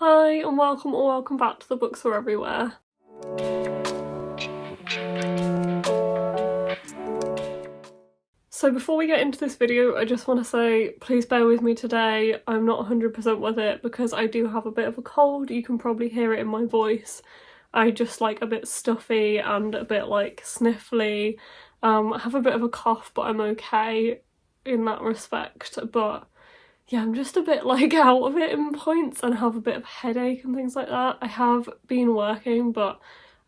Hi and welcome or welcome back to the Books Are Everywhere. So before we get into this video, I just want to say please bear with me today. I'm not 100% with it because I do have a bit of a cold. You can probably hear it in my voice. I just like a bit stuffy and a bit like sniffly. I have a bit of a cough, but I'm okay in that respect. But yeah, I'm just a bit like out of it in points and have a bit of headache and things like that. I have been working, but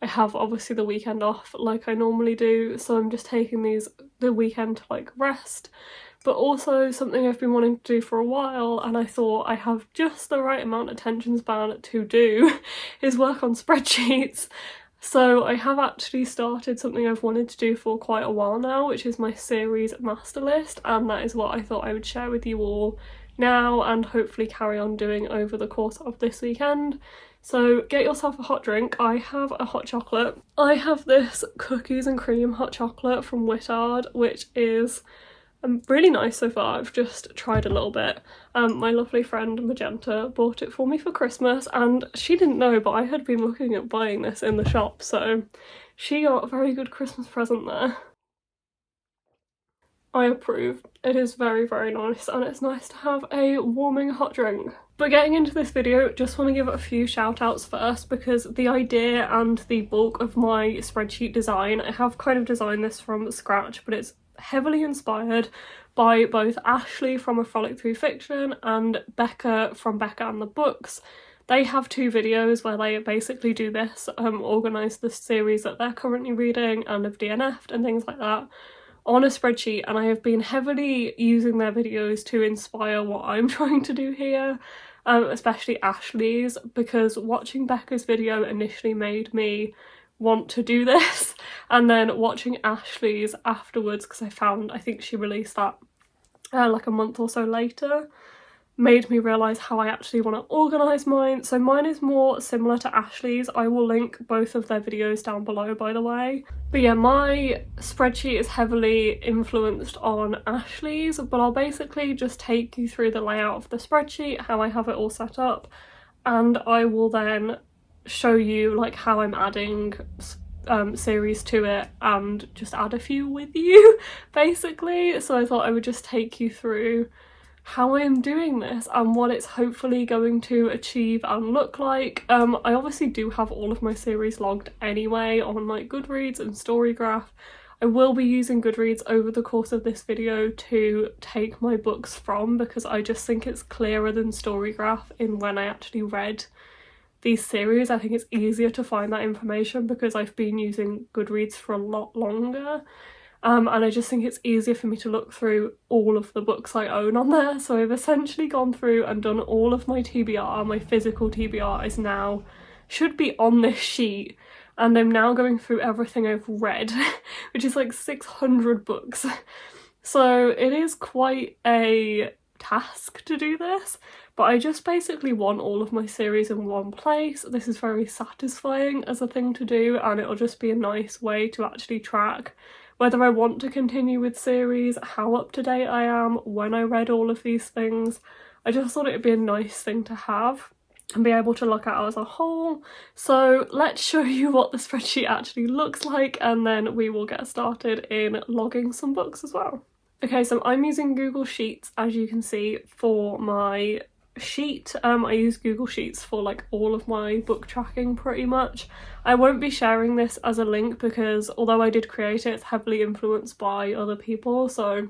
I have obviously the weekend off like I normally do, so I'm just taking the weekend to like rest. But also something I've been wanting to do for a while, and I thought I have just the right amount of attention span to do, is work on spreadsheets. So I have actually started something I've wanted to do for quite a while now, which is my series Masterlist, and that is what I thought I would share with you all now and hopefully carry on doing over the course of this weekend. So get yourself a hot drink. I have a hot chocolate. I have this cookies and cream hot chocolate from Whittard, which is really nice so far. I've just tried a little bit. My lovely friend Magenta bought it for me for Christmas, and she didn't know, but I had been looking at buying this in the shop, so she got a very good Christmas present there. I approve. It is very, very nice, and it's nice to have a warming hot drink. But getting into this video, just want to give a few shout outs first, because the idea and the bulk of my spreadsheet design, I have kind of designed this from scratch, but it's heavily inspired by both Ashley from A Frolic Through Fiction and Becca from Becca and the Books. They have two videos where they basically do this, organise the series that they're currently reading and have DNF'd and things like that on a spreadsheet, and I have been heavily using their videos to inspire what I'm trying to do here, especially Ashley's, because watching Becca's video initially made me want to do this, and then watching Ashley's afterwards, because I think she released that like a month or so later, made me realise how I actually want to organise mine. So mine is more similar to Ashley's. I will link both of their videos down below, by the way. But yeah, my spreadsheet is heavily influenced on Ashley's, but I'll basically just take you through the layout of the spreadsheet, how I have it all set up, and I will then show you like how I'm adding series to it and just add a few with you, basically. So I thought I would just take you through how I am doing this and what it's hopefully going to achieve and look like. I obviously do have all of my series logged anyway on like Goodreads and Storygraph. I will be using Goodreads over the course of this video to take my books from, because I just think it's clearer than Storygraph in when I actually read these series. I think it's easier to find that information because I've been using Goodreads for a lot longer. And I just think it's easier for me to look through all of the books I own on there. So I've essentially gone through and done all of my TBR. My physical TBR is now, should be on this sheet, and I'm now going through everything I've read, which is like 600 books. So it is quite a task to do this, but I just basically want all of my series in one place. This is very satisfying as a thing to do, and it'll just be a nice way to actually track whether I want to continue with series, how up to date I am, when I read all of these things. I just thought it would be a nice thing to have and be able to look at as a whole. So let's show you what the spreadsheet actually looks like, and then we will get started in logging some books as well. Okay, so I'm using Google Sheets, as you can see, for my sheet. I use Google Sheets for like all of my book tracking pretty much. I won't be sharing this as a link because although I did create it, it's heavily influenced by other people, so,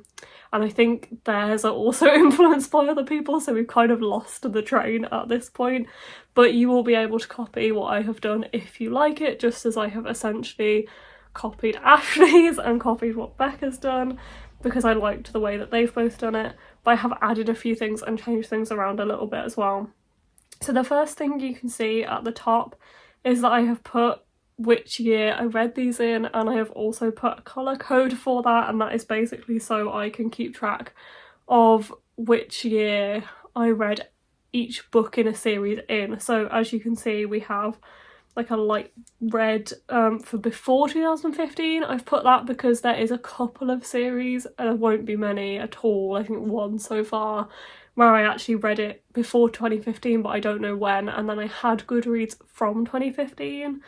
and I think theirs are also influenced by other people, so we've kind of lost the train at this point. But you will be able to copy what I have done if you like it, just as I have essentially copied Ashley's and copied what Becca's done, because I liked the way that they've both done it, but I have added a few things and changed things around a little bit as well. So the first thing you can see at the top is that I have put which year I read these in, and I have also put a colour code for that, and that is basically so I can keep track of which year I read each book in a series in. So as you can see, we have like a light red for before 2015. I've put that because there is a couple of series, and there won't be many at all, I think one so far, where I actually read it before 2015, but I don't know when, and then I had Goodreads from 2015.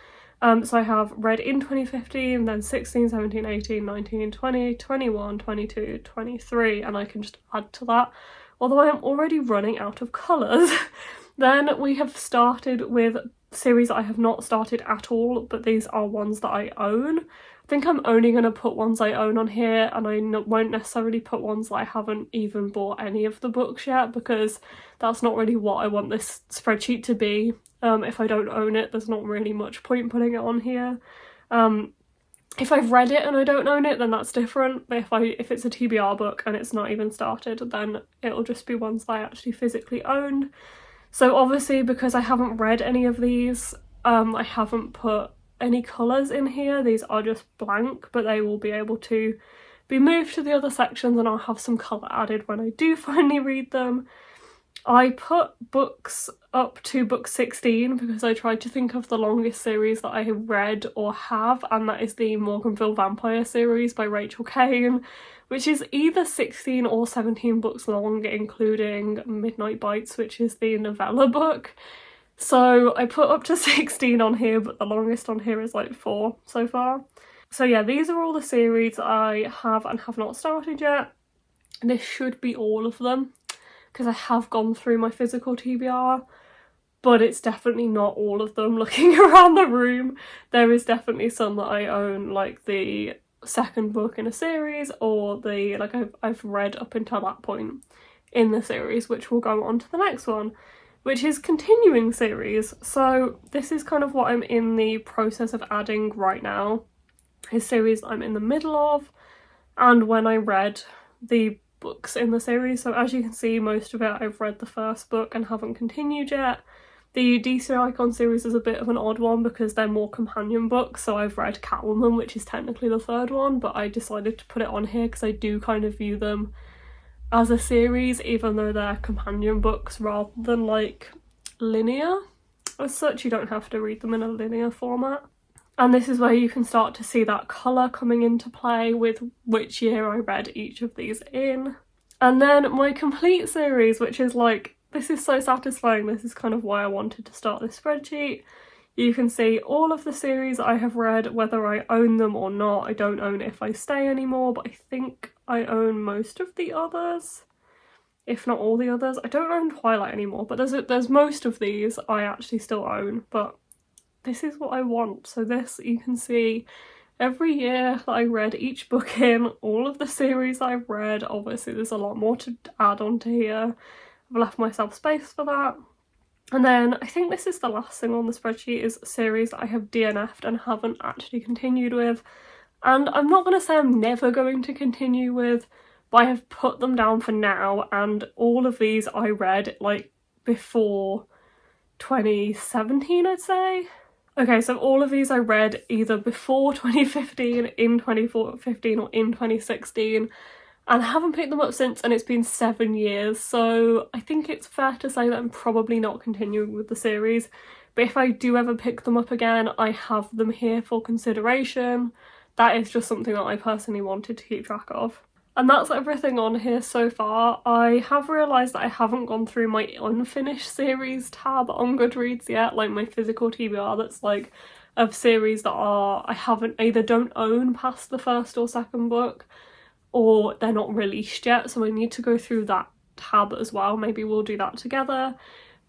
So I have read in 2015, then 16, 17, 18, 19, 20, 21, 22, 23, and I can just add to that, although I am already running out of colours. Then we have started with series that I have not started at all, but these are ones that I own. I think I'm only going to put ones I own on here, and I won't necessarily put ones that I haven't even bought any of the books yet, because that's not really what I want this spreadsheet to be. If I don't own it, there's not really much point putting it on here. If I've read it and I don't own it, then that's different, but if it's a TBR book and it's not even started, then it'll just be ones that I actually physically owned. So obviously, because I haven't read any of these, I haven't put any colours in here. These are just blank, but they will be able to be moved to the other sections, and I'll have some colour added when I do finally read them. I put books up to book 16 because I tried to think of the longest series that I have read or have, and that is the Morganville Vampire series by Rachel Caine, which is either 16 or 17 books long, including Midnight Bites, which is the novella book. So I put up to 16 on here, but the longest on here is like 4 so far. So yeah, these are all the series I have and have not started yet. This should be all of them, because I have gone through my physical TBR, but it's definitely not all of them. Looking around the room, there is definitely some that I own, like the second book in a series, or the I've read up until that point in the series, which will go on to the next one, which is continuing series. So this is kind of what I'm in the process of adding right now, is series I'm in the middle of, and when I read the books in the series. So as you can see, most of it I've read the first book and haven't continued yet. The DC Icon series is a bit of an odd one because they're more companion books, so I've read Catwoman, which is technically the third one, but I decided to put it on here because I do kind of view them as a series, even though they're companion books rather than like linear. As such, you don't have to read them in a linear format. And this is where you can start to see that colour coming into play with which year I read each of these in. And then my complete series, which is like, this is so satisfying. This is kind of why I wanted to start this spreadsheet. You can see all of the series I have read, whether I own them or not. I don't own If I Stay anymore, but I think I own most of the others, if not all the others. I don't own Twilight anymore, but there's most of these I actually still own, but this is what I want. So this, you can see every year that I read each book in, all of the series I've read. Obviously there's a lot more to add onto here. I've left myself space for that. And then I think this is the last thing on the spreadsheet, is series that I have DNF'd and haven't actually continued with. And I'm not going to say I'm never going to continue with, but I have put them down for now, and all of these I read like before 2017, I'd say. Okay, so all of these I read either before 2015, in 2015, or in 2016, and I haven't picked them up since, and it's been 7 years, so I think it's fair to say that I'm probably not continuing with the series. But if I do ever pick them up again, I have them here for consideration. That is just something that I personally wanted to keep track of. And that's everything on here so far. I have realised that I haven't gone through my unfinished series tab on Goodreads yet, like my physical TBR that's like of series that I either don't own past the first or second book, or they're not released yet, so I need to go through that tab as well. Maybe we'll do that together.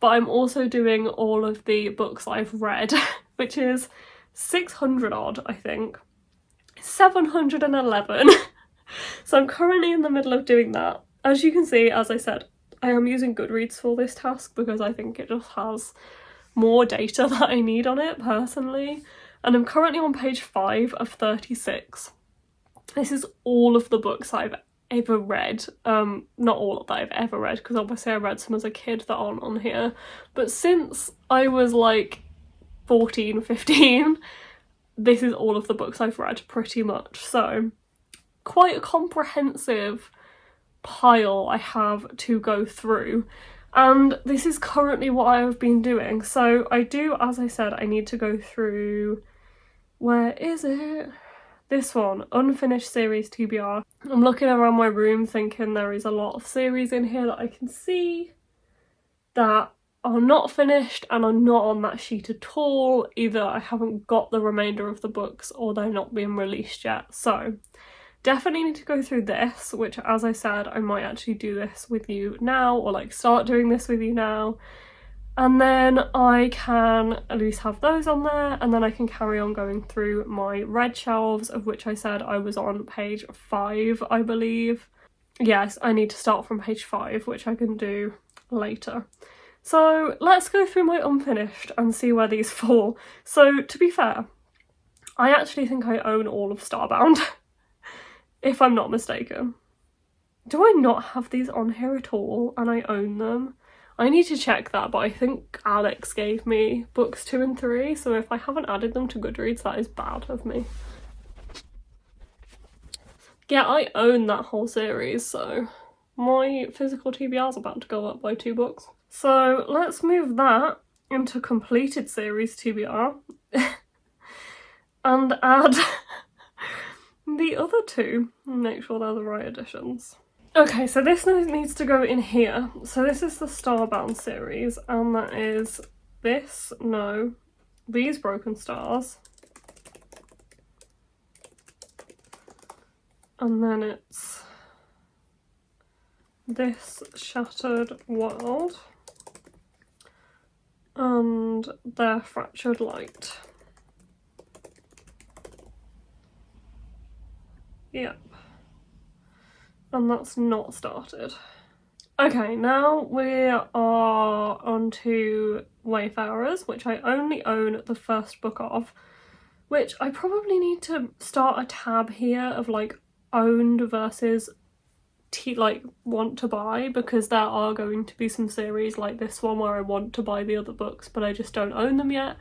But I'm also doing all of the books I've read, which is 600 odd, I think. 711. So I'm currently in the middle of doing that. As you can see, as I said, I am using Goodreads for this task because I think it just has more data that I need on it personally. And I'm currently on page 5 of 36. This is all of the books I've ever read. Not all that I've ever read, because obviously I read some as a kid that aren't on here. But since I was like 14, 15, this is all of the books I've read pretty much. So quite a comprehensive pile I have to go through, and this is currently what I have been doing. So I do, as I said, I need to go through, where is it? This one, unfinished series TBR. I'm looking around my room thinking there is a lot of series in here that I can see that are not finished and are not on that sheet at all. Either I haven't got the remainder of the books or they're not being released yet. So definitely need to go through this, which, as I said, I might actually do this with you now, or like start doing this with you now. And then I can at least have those on there, and then I can carry on going through my red shelves, of which I said I was on page 5, I believe. Yes, I need to start from page 5, which I can do later. So let's go through my unfinished and see where these fall. So to be fair, I actually think I own all of Starbound, if I'm not mistaken. Do I not have these on here at all and I own them? I need to check that, but I think Alex gave me books 2 and 3, so if I haven't added them to Goodreads, that is bad of me. Yeah, I own that whole series, so my physical TBR is about to go up by 2 books. So let's move that into completed series TBR and add the other 2 and make sure they're the right editions. Okay, so this needs to go in here. So this is the Starbound series, and that is this, no, these Broken Stars. And then it's this Shattered World and their Fractured Light. Yep. And that's not started. Okay, now we are on to Wayfarers, which I only own the first book of, which I probably need to start a tab here of like owned versus like want to buy, because there are going to be some series like this one where I want to buy the other books but I just don't own them yet.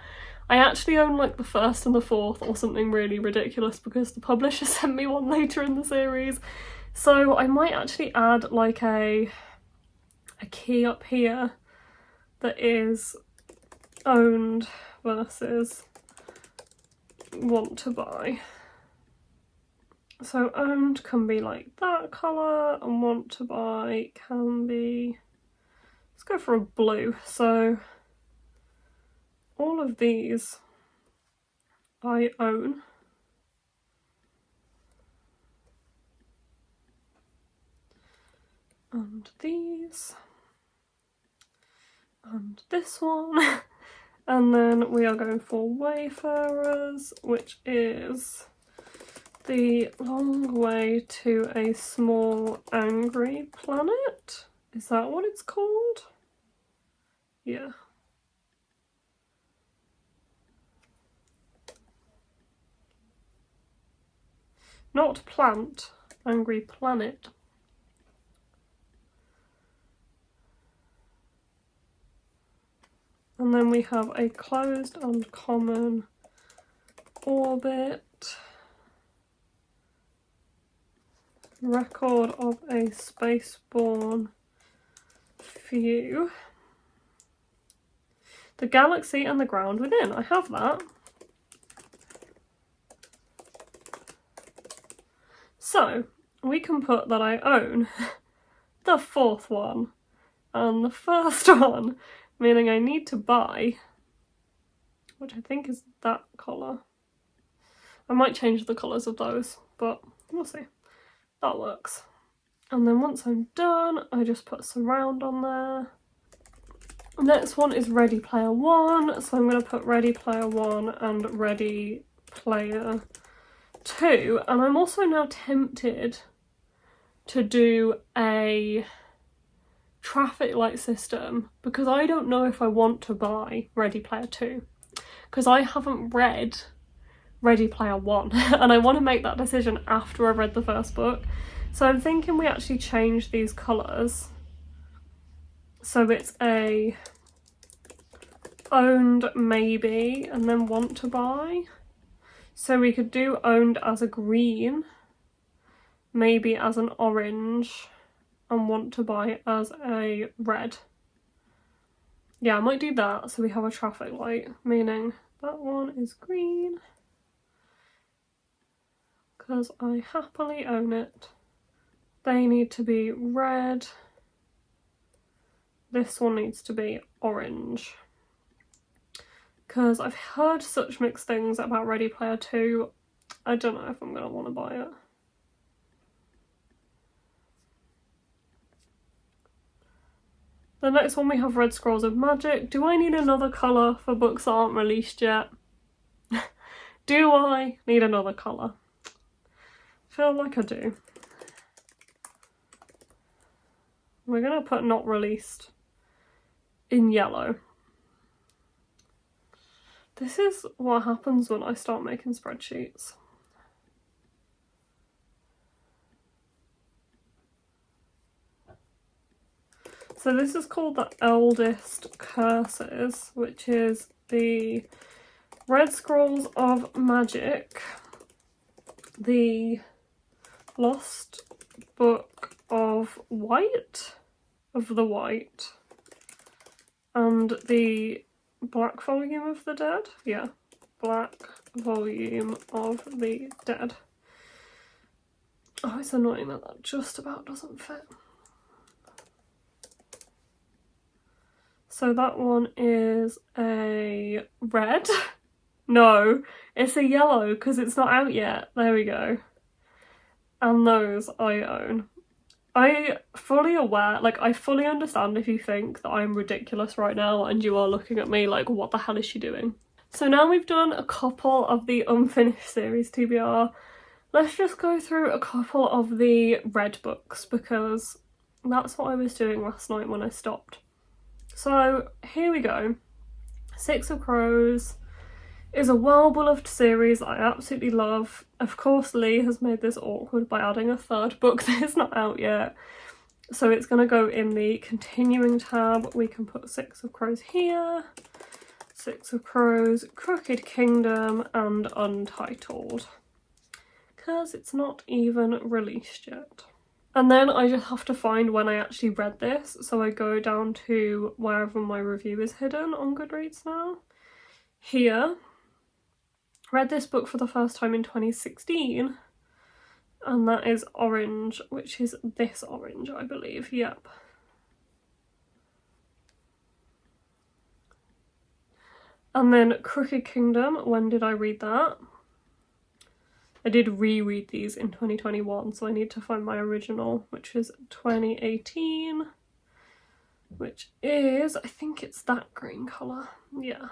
I actually own like the 1st and the 4th or something really ridiculous because the publisher sent me one later in the series. So I might actually add like a key up here that is owned versus want to buy. So owned can be like that colour and want to buy can be, let's go for a blue. So all of these I own. And these. And this one. And then we are going for Wayfarers, which is The Long Way to a Small Angry Planet. Is that what it's called? Yeah. Not plant, Angry Planet. And then we have a Closed and Common Orbit. Record of a Spaceborne Few. The Galaxy and the Ground Within. I have that. So we can put that I own the 4th one and the 1st one, meaning I need to buy, which I think is that colour. I might change the colours of those, but we'll see. That works. And then once I'm done, I just put Surround on there. The next one is Ready Player One, so I'm going to put Ready Player One and Ready Player Two. And I'm also now tempted to do a traffic light system because I don't know if I want to buy Ready Player 2 because I haven't read Ready Player 1 and I want to make that decision after I've read the first book. So I'm thinking we actually change these colours so it's a owned maybe and then want to buy. So we could do owned as a green, maybe as an orange, and want to buy as a red. Yeah, I might do that so we have a traffic light, meaning that one is green, because I happily own it. They need to be red. This one needs to be orange. Because I've heard such mixed things about Ready Player 2. I don't know if I'm going to want to buy it. The next one we have Red Scrolls of Magic. Do I need another colour for books that aren't released yet? Do I need another colour? Feel like I do. We're going to put not released in yellow. This is what happens when I start making spreadsheets. So this is called the Eldest Curses, which is the Red Scrolls of Magic, the Lost Book of White, and the Black Volume of the Dead. Yeah, Black Volume of the Dead. Oh, it's annoying that that just about doesn't fit. So that one is a red. No, it's a yellow because it's not out yet. There we go. And those I own. I fully understand if you think that I'm ridiculous right now and you are looking at me like, what the hell is she doing? So now we've done a couple of the unfinished series TBR. Let's just go through a couple of the red books because that's what I was doing last night when I stopped. So here we go. Six of Crows is a well-beloved series that I absolutely love. Of course, Lee has made this awkward by adding a third book that is not out yet. So it's going to go in the continuing tab. We can put Six of Crows here, Six of Crows, Crooked Kingdom, and Untitled. Because it's not even released yet. And then I just have to find when I actually read this. So I go down to wherever my review is hidden on Goodreads now. Here. Read this book for the first time in 2016. And that is orange, which is this orange, I believe. Yep. And then Crooked Kingdom, when did I read that? I did reread these in 2021, so I need to find my original, which is 2018, which is, I think it's that green colour, yeah.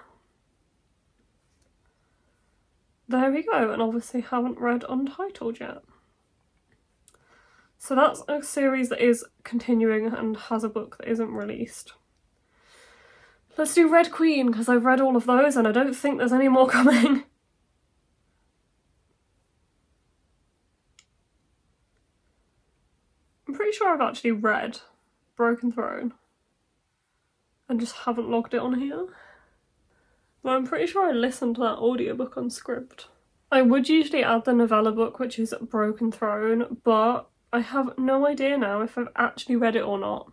There we go, and obviously haven't read Untitled yet. So that's a series that is continuing and has a book that isn't released. Let's do Red Queen, because I've read all of those and I don't think there's any more coming. I'm pretty sure I've actually read Broken Throne and just haven't logged it on here. But I'm pretty sure I listened to that audiobook on Scribd. I would usually add the novella book, which is Broken Throne, but I have no idea now if I've actually read it or not.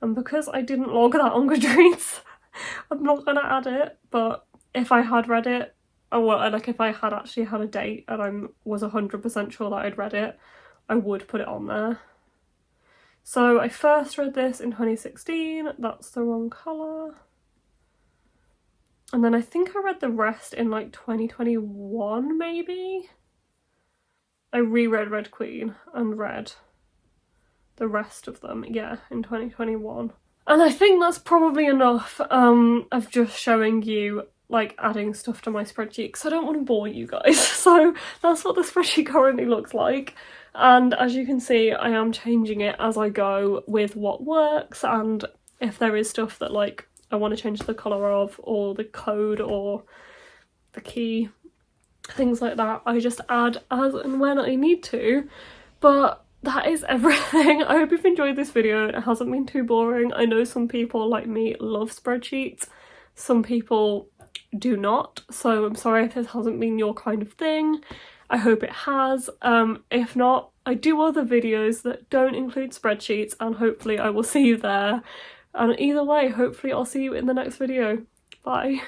And because I didn't log that on Goodreads, I'm not going to add it, but if I had read it, or like if I had actually had a date and I was 100% sure that I'd read it, I would put it on there. So I first read this in 2016, that's the wrong colour. And then I think I read the rest in like 2021 maybe? I reread Red Queen and read the rest of them, yeah, in 2021. And I think that's probably enough of just showing you like adding stuff to my spreadsheet because I don't want to bore you guys. So that's what the spreadsheet currently looks like. And as you can see, I am changing it as I go with what works, and if there is stuff that like I want to change the colour of or the code or the key, things like that, I just add as and when I need to. But that is everything. I hope you've enjoyed this video. It hasn't been too boring. I know some people like me love spreadsheets, some people do not, so I'm sorry if this hasn't been your kind of thing. I hope it has. If not, I do other videos that don't include spreadsheets and hopefully I will see you there. And either way, hopefully I'll see you in the next video. Bye.